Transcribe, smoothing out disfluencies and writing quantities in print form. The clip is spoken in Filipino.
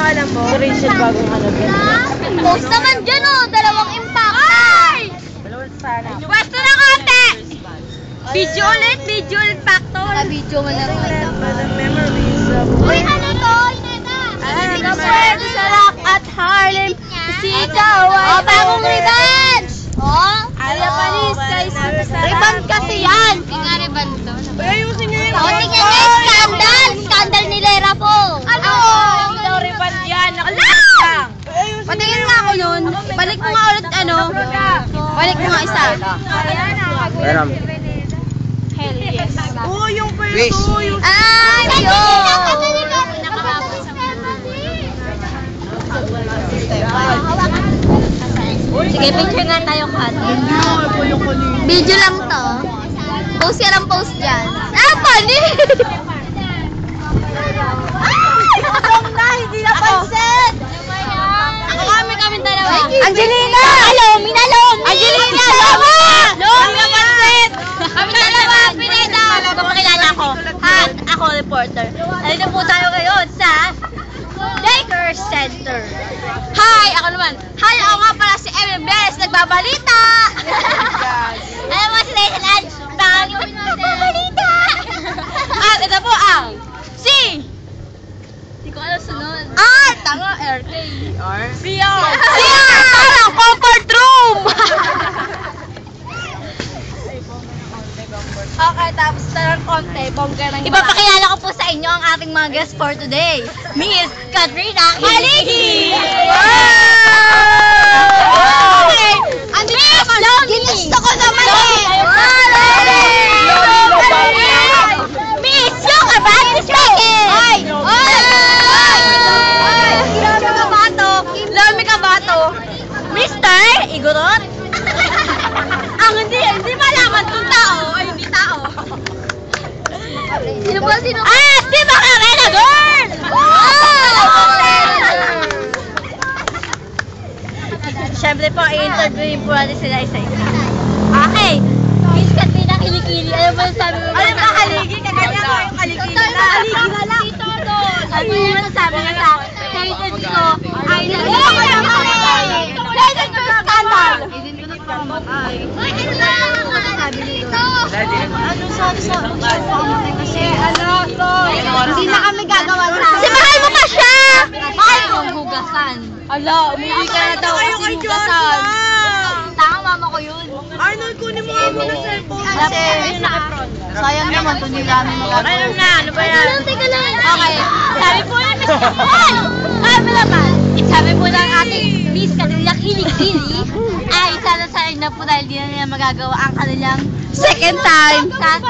alam mo? Si Rachel bagong hanap yan. Post naman dyan oh, dalawang impact. Ay! Pwesto na konti! Video ulit factor. Video mo na rin. Memories of... Uy, ano to? Ineta! Pwede sa Rock at Harlem. Kasi ikaw ay... Oh, bagong revenge! Oh, Ayapanis, guys. Revenge kasi yan. Hindi nga revenge to. Ayusin niyo yung... Oh, tingnan niyo yung scandal. Scandal ni Lera po. Ano? Hindi daw revenge yan. Ala! Patingin nga ako nun. Balik mo nga ulit ano. Balik mo nga isa. Meron. Hell yes. Oo, yung pwesto. Yung... Ay, yun! Sige, picture nga tayo, Kat. Video lang to. Post yan ang post dyan. Ah, funny! Hindi na pansin! Ako kami dalawa. Angelina! Lomi na Lomi! Angelina! Loma! Lomi na pansin! Kami dalawa, Pineda! Magpapakilala ko. At ako, reporter. Alin po tayo ngayon sa Daycare Center. Hi! Ako naman. Hi! Ako nga pala si Emil Beres, nagbabalita! Alam mo si Rachel Ann, nagbabalita! At ito po ang si... Hindi ko alam sunod. R! Tanga, RK. R? CR! Parang comfort room! Okay, tapos ng konti, bongga ng ipapakilala ko po sa inyo ang ating mga guests for today. Miss Katrina Haligi! Okay! Miss Lomi! Ginusto ko naman eh! Miss Yoga Baptist Beckett! Ay! Lomi Kabato! Lomi Kabato! Mr. Igorot! Ang hindi malaman kung tao ay hindi tao. Sino ba? Ah! Si Macarena Girl! Siyempre po, i-interviewin po natin sila isa-isa. Okay. Miss Katrina Kilikili, ano ba sabi mo? Ano ba kaligi? Kaganya ko yung kaligi na. Kaligi na lang. Ano yung sabi mo sa interview ko? Ay, Legend for Scandal! Kasi hindi na kami gagawa na. Kasi mahal mo pa siya! Mahal mo hugasan. Ala, umuwi ka na daw kasi hugasan. Tama, mama ko yun. Arnold, kunin mo nga muna sa cellphone. Kasi, sayang naman kung hindi namin magagawa. Alam na, ano ba yan? Teka lang. Okay. Sabi po ng sabi po ng ating Miss Katrina Kilikili ay sana na po dahil di na nila magagawa ang kanilang second time sa